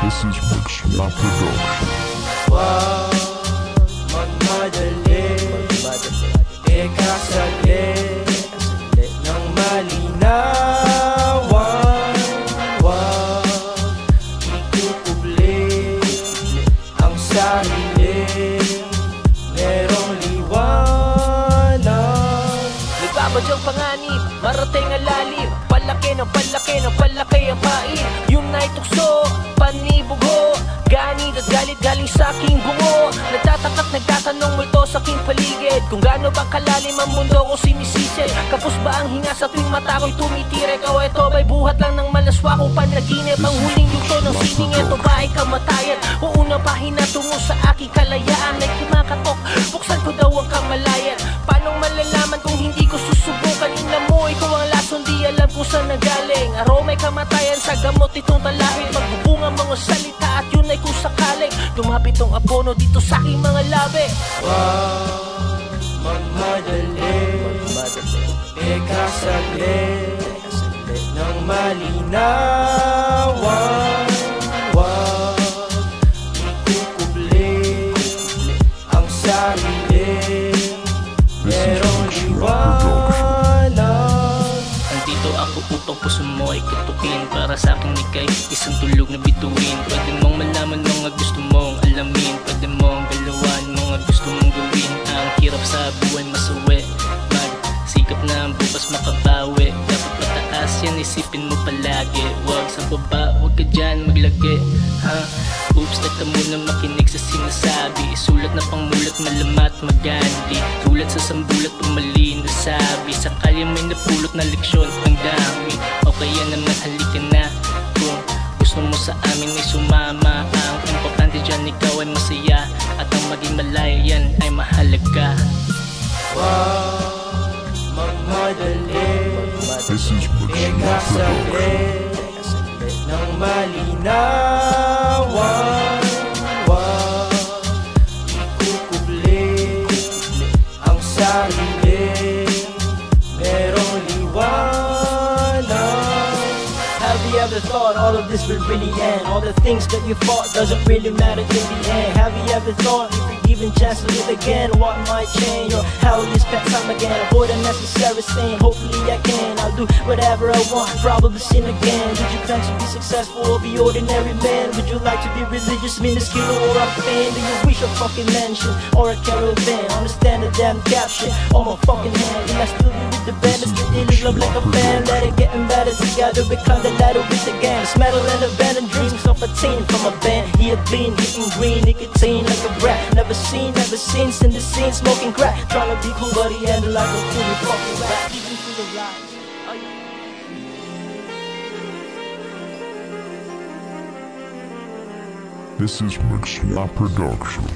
This is Mixla Production. Wag magmadali, teka saglit ng malinawan. Wag ikukubli ang sarili, merong liwanag. Nagbabadyang panganib, marating ang lalim, palaki ng palaki ng palaki ang pain. Yung naitukso, panibugo, ganit at galit galing sa aking bungo. Nagtatakot, nagtatanong multo sa aking paligid, kung gaano ba kalalim ang mundo ko sinisisid. Kapos ba ang hinga sa tuwing mata ko'y tumitirek, o eto ba'y buhat lang ng malaswa ko panaginip? Ang huling yugto ng sining, eto ba ay kamatayan? O unang pahina tungo sa aking kalayaan ay kumakatok, buksan ko daw ang kamalayan. Paano malalaman kung hindi ko susubukan? Inamoy ko ang lason, di alam kung saan nagaling. Aroma'y kamatayan sa gamot itong talahid. Magbubunga mga salita at yun ay kung sakaling lumapit tong abono dito sa aking mga labi. Wag magmadali, teka saglit ng malinawan. Wag ikukubli ang sarili, merong liwanag. Nandito ako upang puso mo ay kutukin, para sa akin ika'y isang tulog na bituin. Pwede mong malaman mga gusto mong alamin, pwede mong galawan mga gusto mong gawin. Ang hirap sa buhay masuwi, magsikap na ang bukas makabawi. Dapat pataas yan, isipin mo palagi, wag sa baba, wag ka dyan maglagi. Oops, nagka muna makinig sa sinasabi, isulat na pangmulat, malamat magandi. Tulad sa sambulat, umalin na sabi, sakali may napulot na leksyon ang dami. O kaya naman halika na, kung gusto mo sa amin ay sumama. Ang importante dyan, ikaw ay masaya, at ang maging malaya yan ay mahalaga. Wag magmadali, This is teka Mixla Production. saglit ng malinawan. Wag ikukubli ang sarili, merong liwanag. Have you ever thought all of this would really end? All the things that you fought doesn't really matter in the end. Have you ever thought if you're given chance to live again, what might change? Or how you spend time again? Avoid unnecessary stain, hopefully I can. I'll do whatever I want, probably sin again. Would you plan to be successful or be ordinary man? Would you like to be religious, minuscule or a fan? Do you wish a fucking mansion or a caravan? Understand the damn caption on my fucking hand. Will I still be with the band? I still dealing love like a fan. Let it getting better together, become the lighter with the gang. Metal and abandoned dreams of a teen from a band. He had been hitting green, nicotine like a rat. Never seen in the scene, smoking crack. Trying to be cool but he ended like a fully fucking rat. Even through the rise. This is Mixla Production.